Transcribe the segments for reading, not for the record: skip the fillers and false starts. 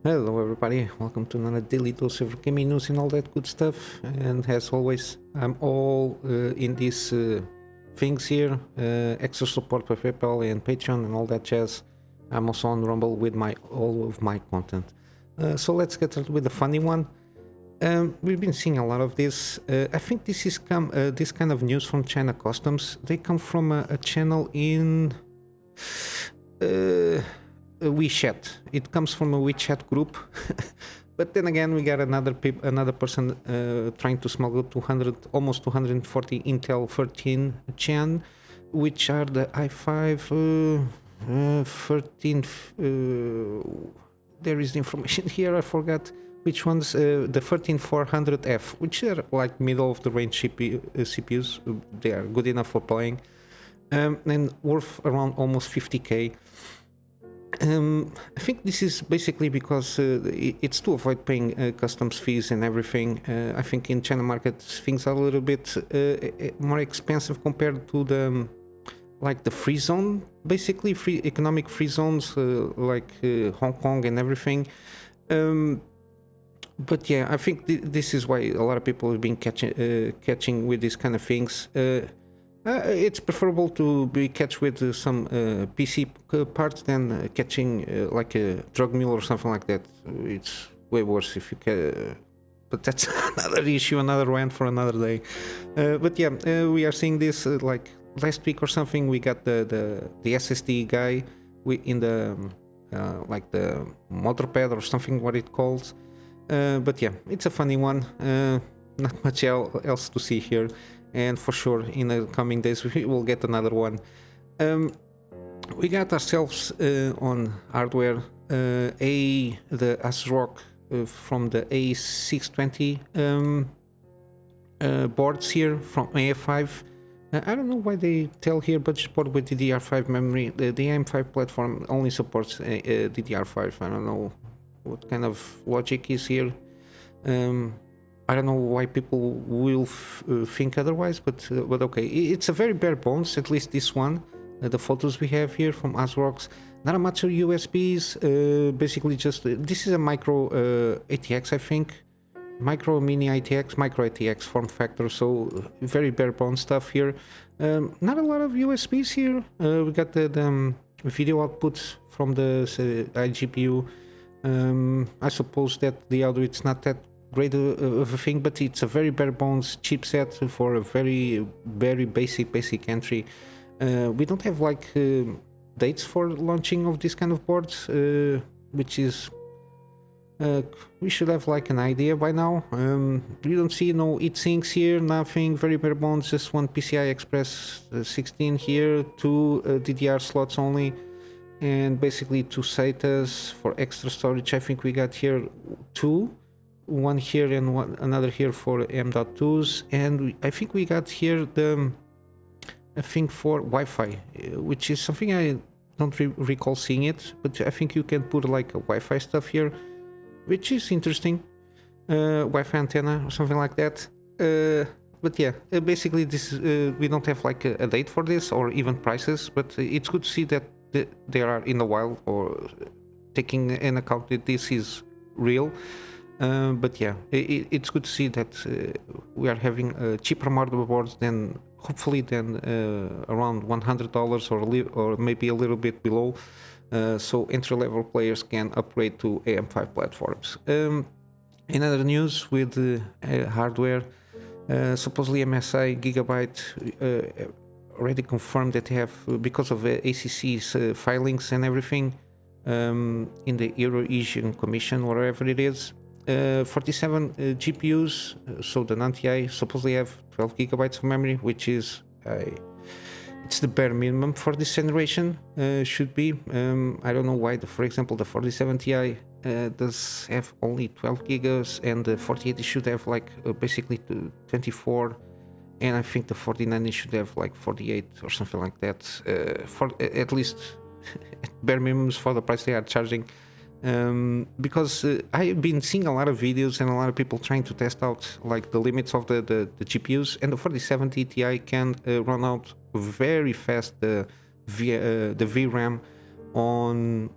Hello everybody, welcome to another daily dose of gaming news and all that good stuff. And as always, I'm all in these things here, extra support for PayPal and Patreon and all that jazz. I'm also on Rumble with all of my content. So let's get started with the funny one. We've been seeing a lot of this. I think this is this kind of news from China Customs. They come from a channel in WeChat. It comes from a WeChat group. But then again, we got another person trying to smuggle almost 240 Intel 13 Gen, which are the i5 13. There is the information here. I forgot which ones. The 13400F, which are like middle of the range CPUs. They are good enough for playing, and worth around almost 50k. I think this is basically because it's to avoid paying customs fees and everything. I think in China market things are a little bit more expensive compared to the like the free zone, basically economic free zones like Hong Kong and everything. But yeah, I think this is why a lot of people have been catching with these kind of things. It's preferable to be catch with some PC parts than catching like a drug mule or something like that. It's way worse if you can. But that's another issue, another rant for another day. But yeah, we are seeing this like last week or something. We got the SSD guy in the like the motorpad or something, what it calls. But yeah, it's a funny one. Not much else to see here. And for sure, in the coming days, we will get another one. We got ourselves on hardware the ASRock from the A620 boards here from AF5. I don't know why they tell here budget board with DDR5 memory. The AM5 platform only supports DDR5. I don't know what kind of logic is here. I don't know why people will think otherwise, but okay. It's a very bare bones, at least this one. The photos we have here from ASRock's, not much of USBs, basically just, this is a micro ATX, I think. Micro mini ATX, micro ATX form factor, so very bare bones stuff here. Not a lot of USBs here. We got the video output from the iGPU. I suppose that the audio, it's not that great of a thing, but it's a very bare bones chipset for a very basic entry. We don't have like dates for launching of this kind of boards, which is we should have like an idea by now. We don't see no heatsinks here, nothing, very bare bones, just one PCI Express 16 here, two DDR slots only, and basically two SATAs for extra storage. I think we got here one here and another here for M.2s, and I think we got here a thing for Wi-Fi, which is something I don't recall seeing it, but I think you can put like a Wi-Fi stuff here, which is interesting. Wi-Fi antenna or something like that. But yeah, basically this we don't have like a date for this or even prices, but it's good to see that they are in the wild or taking in account that this is real. But yeah, it's good to see that we are having cheaper motherboards than hopefully around $100 or maybe a little bit below, so entry-level players can upgrade to AM5 platforms. In other news with hardware, supposedly MSI Gigabyte already confirmed that they have, because of ACC's filings and everything in the Euro-Asian Commission, whatever it is, 47 GPUs, so the non-TI supposedly have 12 gigabytes of memory, which is it's the bare minimum for this generation. Should be. I don't know why for example the 47 Ti does have only 12 gigas, and the 4080 should have like basically 24, and I think the 4090 should have like 48 or something like that, for at least bare minimums for the price they are charging. Because I've been seeing a lot of videos and a lot of people trying to test out like the limits of the GPUs, and the 4070 Ti can run out very fast the VRAM on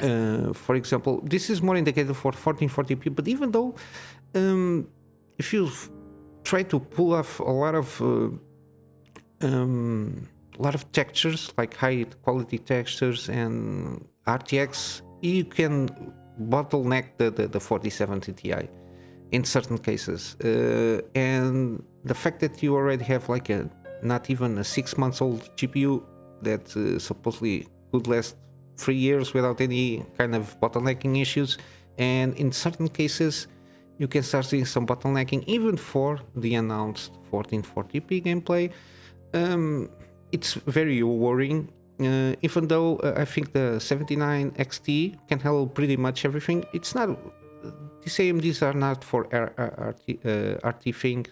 For example, this is more indicated for 1440p, but even though if you try to pull off a lot of textures, like high quality textures and RTX, you can bottleneck the 4070 Ti in certain cases. And the fact that you already have like not even a 6 months old GPU that supposedly could last 3 years without any kind of bottlenecking issues, and in certain cases you can start seeing some bottlenecking even for the announced 1440p gameplay. It's very worrying, even though I think the 79 XT can handle pretty much everything. It's not, these AMDs are not for RT thing,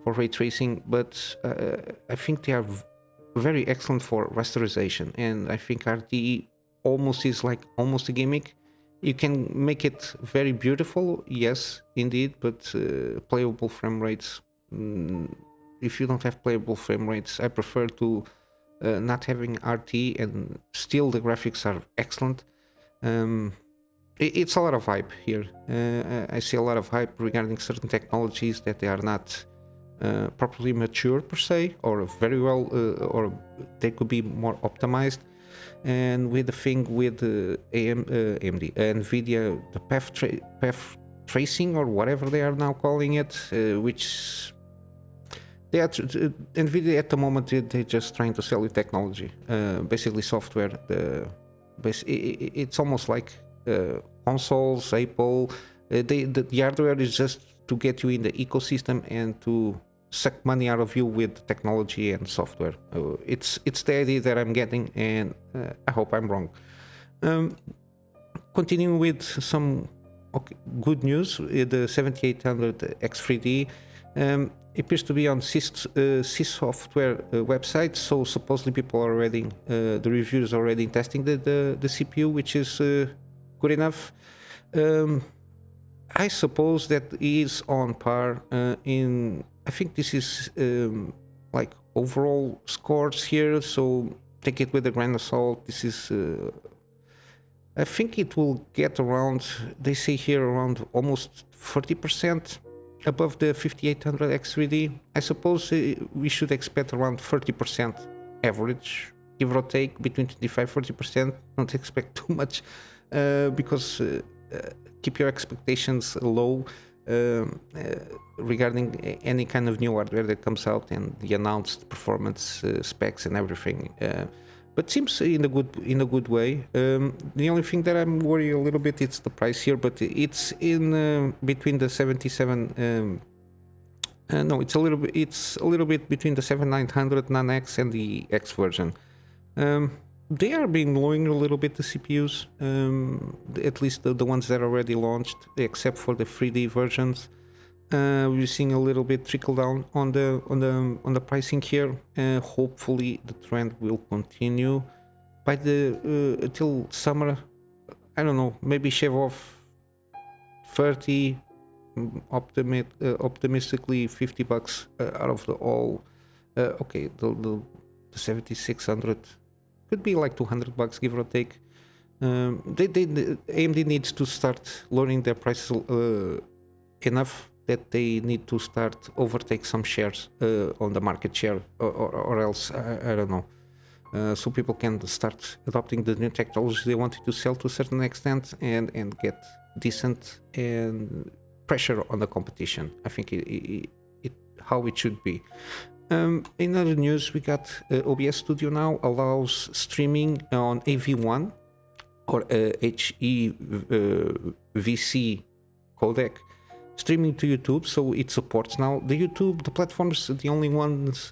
for ray tracing, but I think they are very excellent for rasterization, and I think RT almost is like almost a gimmick. You can make it very beautiful, yes, indeed, but playable frame rates, if you don't have playable frame rates, I prefer to not having RT, and still the graphics are excellent. It's a lot of hype here. I see a lot of hype regarding certain technologies that they are not properly mature per se, or very well, or they could be more optimized. And with the thing with AMD, NVIDIA, the path tracing, or whatever they are now calling it, which they are NVIDIA at the moment, they're just trying to sell you technology, basically software. It's almost like consoles, Apple. The hardware is just to get you in the ecosystem and to suck money out of you with technology and software. It's the idea that I'm getting, and I hope I'm wrong. Continuing with some good news, the 7800 X3D 3D appears to be on SiSoftware website, so supposedly people are already, the reviewers are already testing the CPU, which is good enough. I suppose that is on par I think this is like overall scores here, so take it with a grain of salt. This is I think it will get around, they say here, around almost 30% above the 5800 X3D. I suppose we should expect around 30% average, give or take, between 25-40%. Don't expect too much, because keep your expectations low regarding any kind of new hardware that comes out and the announced performance specs and everything. But seems in a good way. The only thing that I'm worried a little bit, it's the price here, but it's in between the 77. No, it's a little bit between the 7900 Non-X and the X version. They are being lowering a little bit, the CPUs, at least the ones that are already launched, except for the 3D versions. We're seeing a little bit trickle down on the pricing here. Hopefully the trend will continue by till summer. I don't know, maybe shave off 30, optimistically $50 out of the all. Okay, the 7600 could be like $200, give or take. AMD needs to start lowering their prices enough that they need to start overtake some shares on the market share, or else I don't know. So people can start adopting the new technology they wanted to sell to a certain extent, and get decent and pressure on the competition. I think it how it should be. In other news, we got OBS Studio now allows streaming on AV1 or HEVC codec, streaming to YouTube, so it supports now the platforms. The only ones,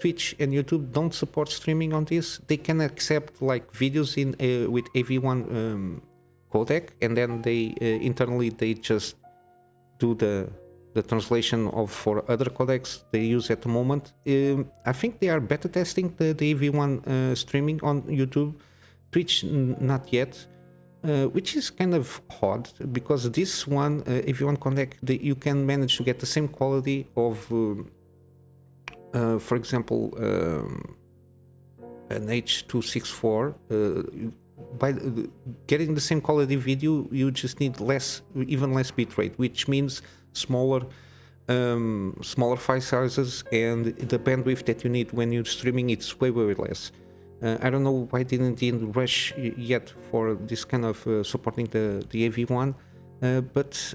Twitch and YouTube, don't support streaming on this. They can accept like videos in with AV1 codec, and then they internally they just do the translation for other codecs they use at the moment. I think they are beta testing the AV1 streaming on YouTube. Twitch not yet. Which is kind of odd, because this one, if you want to connect, you can manage to get the same quality of, for example, an H.264. by getting the same quality video, you just need even less bitrate, which means smaller file sizes, and the bandwidth that you need when you're streaming, it's way less. I don't know why didn't rush yet for this kind of supporting the AV1, but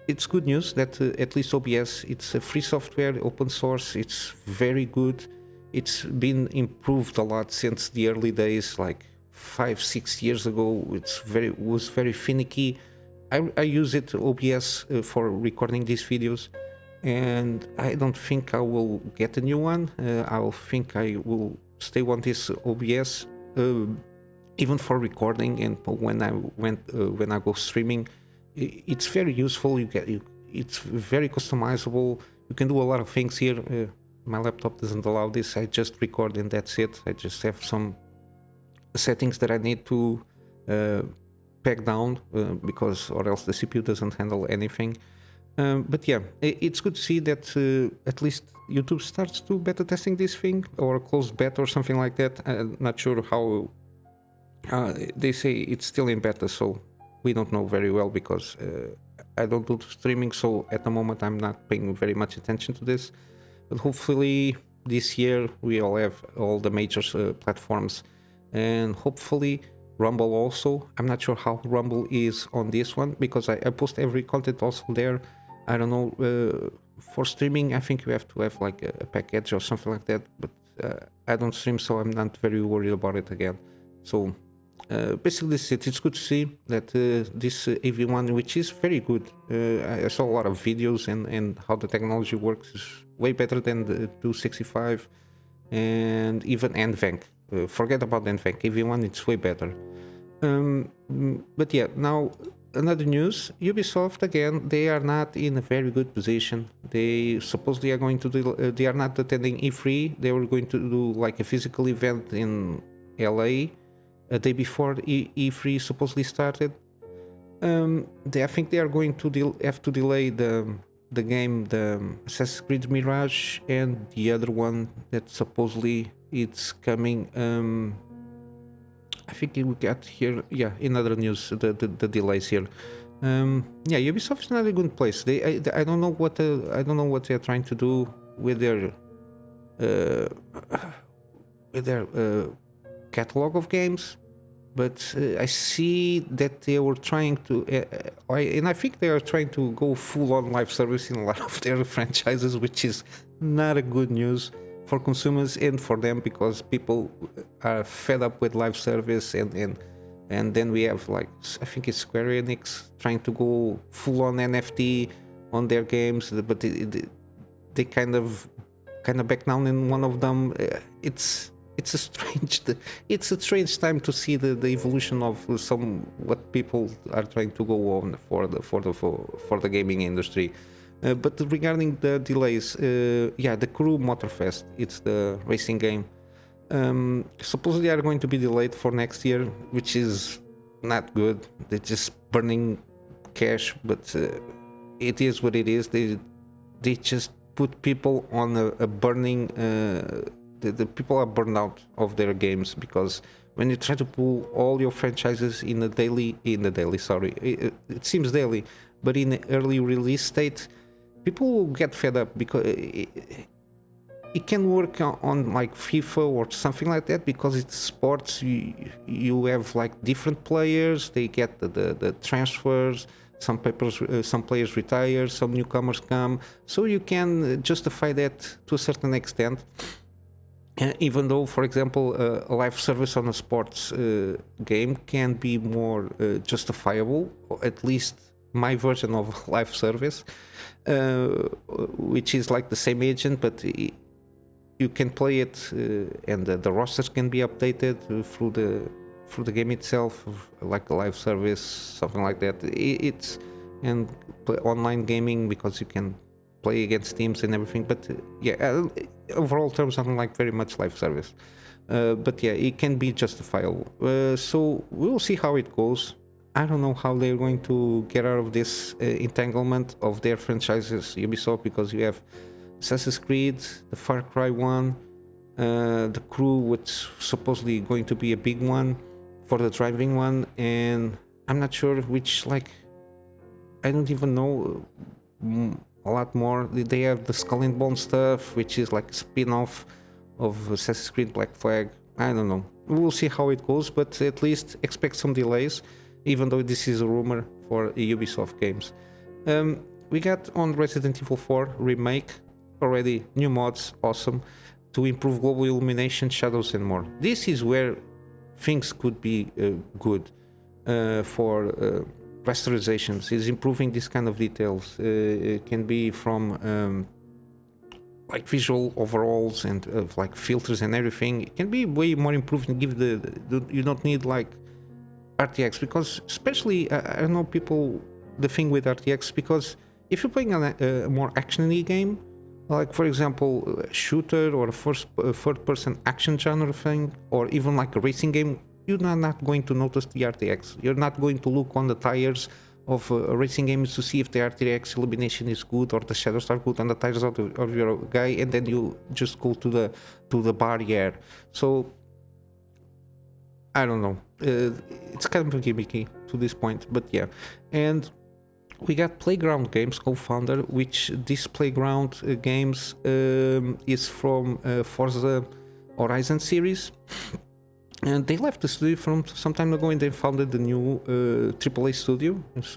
it's good news that at least OBS, it's a free software, open source, it's very good. It's been improved a lot since the early days, like 5-6 years ago. It was very finicky. I use it, OBS, for recording these videos, and I don't think I will get a new one. I think I will stay on this OBS, even for recording and when I go streaming. It's very useful. It's very customizable. You can do a lot of things here. My laptop doesn't allow this. I just record and that's it. I just have some settings that I need to pack down or else the CPU doesn't handle anything. But yeah, it's good to see that at least YouTube starts to beta testing this thing, or a closed beta or something like that. I'm not sure how. They say it's still in beta, so we don't know very well, because I don't do streaming, so at the moment I'm not paying very much attention to this. But hopefully this year we all have all the major platforms, and hopefully Rumble also. I'm not sure how Rumble is on this one, because I post every content also there. I don't know, for streaming I think you have to have like a package or something like that, but I don't stream, so I'm not very worried about it again. So basically this is it. It's good to see that this AV1, which is very good, I saw a lot of videos, and how the technology works is way better than the 265 and even NVENC. Forget about NVENC, AV1 it's way better. But yeah, now another news, Ubisoft again, they are not in a very good position. They supposedly are going to do, they are not attending E3. They were going to do like a physical event in LA a day before E3 supposedly started. I think they are going to have to delay the game, the Assassin's Creed Mirage, and the other one that supposedly it's coming. I think we got here, yeah, in other news, the delays here. Yeah, Ubisoft is not a good place. I don't know what they're trying to do with their catalog of games, but I see that they were trying to, and I think they are trying to go full on live service in a lot of their franchises, which is not a good news for consumers and for them, because people are fed up with live service, and then we have, like, I think it's Square Enix trying to go full on NFT on their games, but they kind of back down in one of them. It's a strange time to see the evolution of what people are trying to go on for the gaming industry. But regarding the delays, yeah, the Crew Motorfest, it's the racing game, supposedly are going to be delayed for next year, which is not good. They're just burning cash, but it is what it is. They just put people on a burning. The people are burned out of their games, because when you try to pull all your franchises in the daily, sorry, it seems daily, but in the early release state, people will get fed up, because it can work on like FIFA or something like that, because it's sports. You have like different players, they get the transfers, some players retire, some newcomers come, so you can justify that to a certain extent. Even though, for example, a live service on a sports game can be more justifiable, or at least my version of live service, which is like the same agent, but you can play it, and the rosters can be updated through the game itself, like a live service, something like that. It's and online gaming, because you can play against teams and everything. But yeah, overall terms, I don't like very much live service. But yeah, it can be justifiable. So we'll see how it goes. I don't know how they're going to get out of this entanglement of their franchises, Ubisoft, because you have Assassin's Creed, the Far Cry one, the Crew, which supposedly going to be a big one, for the driving one, and I'm not sure which, like, I don't even know a lot more. They have the Skull and Bone stuff, which is like a spin-off of Assassin's Creed Black Flag. I don't know. We'll see how it goes, but at least expect some delays, even though this is a rumor for Ubisoft games. We got on Resident Evil 4 Remake, already new mods, awesome, to improve global illumination, shadows and more. This is where things could be good for rasterizations, is improving this kind of details. It can be from like visual overalls and like filters and everything. It can be way more improved and give you don't need like RTX, because especially I know people, the thing with RTX, because if you're playing a more action-y game, like for example a shooter or a third-person action genre thing, or even like a racing game, you're not going to notice the RTX. You're not going to look on the tires of racing games to see if the RTX illumination is good or the shadows are good on the tires of your guy, and then you just go to the barrier. So I don't know. It's kind of gimmicky to this point, but yeah. And we got Playground Games co-founder, which this Playground Games is from Forza Horizon series. And they left the studio from some time ago, and they founded the new AAA studio. It's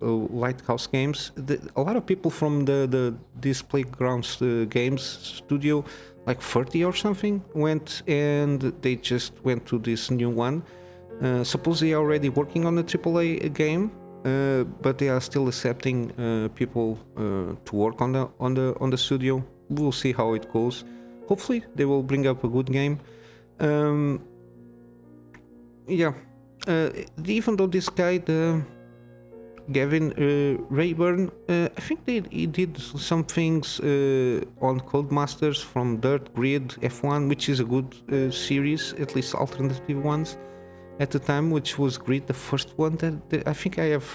Lighthouse Games. A lot of people from this Playground Games studio, like 30 or something, went, and they just went to this new one. Suppose they are already working on a AAA game, but they are still accepting people to work on the studio. We'll see how it goes. Hopefully, they will bring up a good game. Yeah, even though this guy, Gavin Rayburn, I think he did some things on Codemasters from Dirt, Grid, F1, which is a good series, at least alternative ones at the time, which was Grid, the first one that I think I have.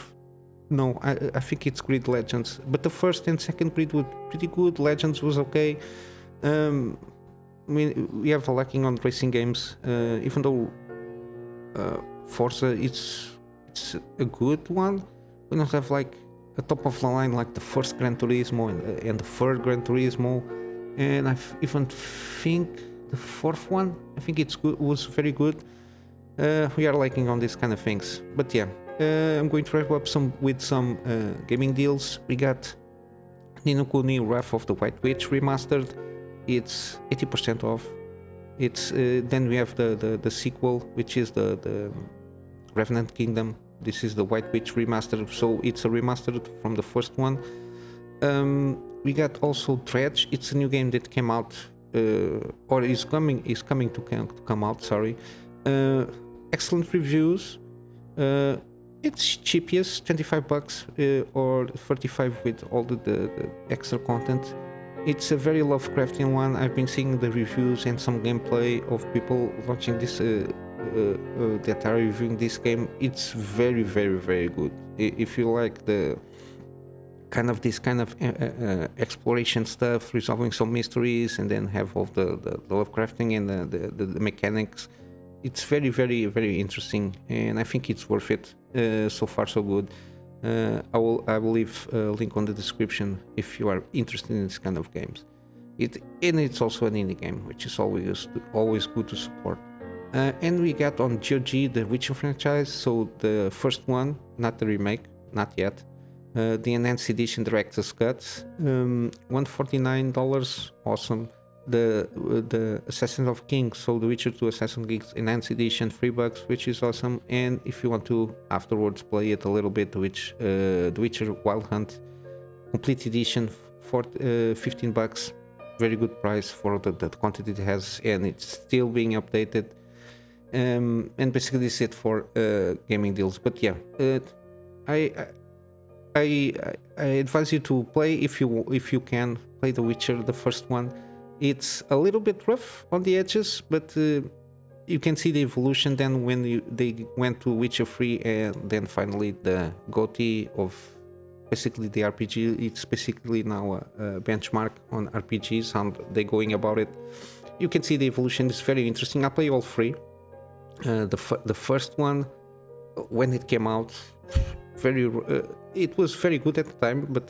No, I think it's Grid Legends, but the first and second Grid were pretty good. Legends was okay. I mean, we have a lacking on racing games, even though Forza it's a good one. We don't have like a top of the line like the first Gran Turismo and the third Gran Turismo, and I even think the fourth one, I think it's good, was very good. We are lacking on these kind of things, but yeah, I'm going to wrap up with some gaming deals. We got Ni no Kuni Wrath of the White Witch remastered. It's 80% off. It's then we have the sequel, which is the Revenant Kingdom. This is the White Witch remastered, so it's a remastered from the first one. We got also Dredge. It's a new game that came out, or is coming to come out. Sorry. Excellent reviews. It's cheapest, $25 or $35 with all the extra content. It's a very Lovecraftian one. I've been seeing the reviews and some gameplay of people watching this that are reviewing this game. It's very, very, very good. If you like this kind of exploration stuff, resolving some mysteries, and then have all the Lovecrafting and the mechanics, it's very, very, very interesting, and I think it's worth it. So far, so good. I will leave a link on the description if you are interested in this kind of games. It's also an indie game, which is always good to support. And we got on GOG the Witcher franchise, so the first one, not the remake, not yet. The enhanced edition director's cut, $149, awesome. The Assassin of Kings, so the Witcher 2 Assassin of Kings enhanced edition, $3, which is awesome. And if you want to afterwards play it a little bit, the Witcher Wild Hunt complete edition for $15, very good price for the quantity it has, and it's still being updated. And basically this is it for gaming deals. But yeah, I advise you to play, if you can play the Witcher, the first one. It's a little bit rough on the edges, but you can see the evolution then when they went to Witcher 3, and then finally the GOTY of basically the RPG. It's basically now a benchmark on RPGs, how they're going about it. You can see the evolution. It's very interesting. I play all three. The first one, when it came out, it was very good at the time, but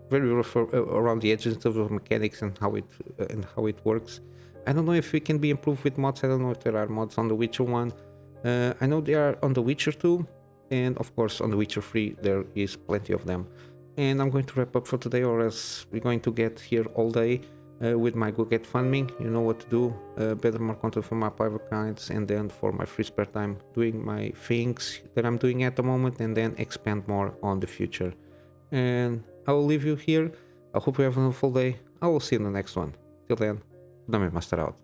very rough around the edges in terms of mechanics and how it works. I don't know if it can be improved with mods. I don't know if there are mods on The Witcher 1. I know they are on The Witcher 2, and of course on The Witcher 3 there is plenty of them. And I'm going to wrap up for today, or else we're going to get here all day with my Go Get Funding. You know what to do. Better more content for my private accounts, and then for my free spare time doing my things that I'm doing at the moment, and then expand more on the future. And I will leave you here. I hope you have a wonderful day. I will see you in the next one. Till then, Kunamy Master out.